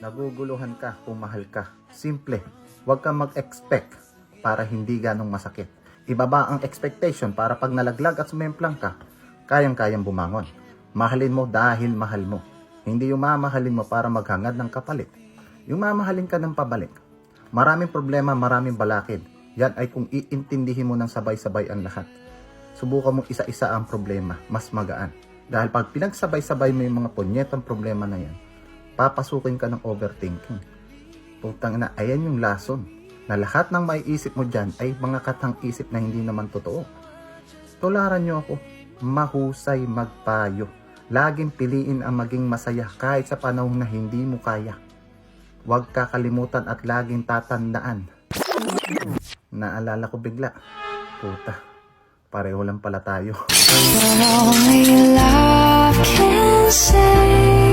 Naguguluhan ka kung mahal ka. Simple. Huwag kang mag-expect para hindi ganong masakit. Ibaba ang expectation para pag nalaglag at sumemplang ka, kayang-kayang bumangon. Mahalin mo dahil mahal mo. Hindi yung mamahalin mo para maghangad ng kapalit. Yung mamahalin ka ng pabalik. Maraming problema, maraming balakid. Yan ay kung iintindihin mo ng sabay-sabay ang lahat. Subukan mong isa-isa ang problema, mas magaan. Dahil pag pinagsabay-sabay mo yung mga punyetang problema na yan, papasukin ka ng overthinking. Putang ina, ayan yung lason. Na lahat ng maiisip mo dyan ay mga katang isip na hindi naman totoo. Tularan nyo ako, mahusay magpayo. Laging piliin ang maging masaya kahit sa panahon na hindi mo kaya. Huwag kakalimutan at laging tatandaan. Naalala ko bigla, puta, pareho lang pala tayo. Only love can say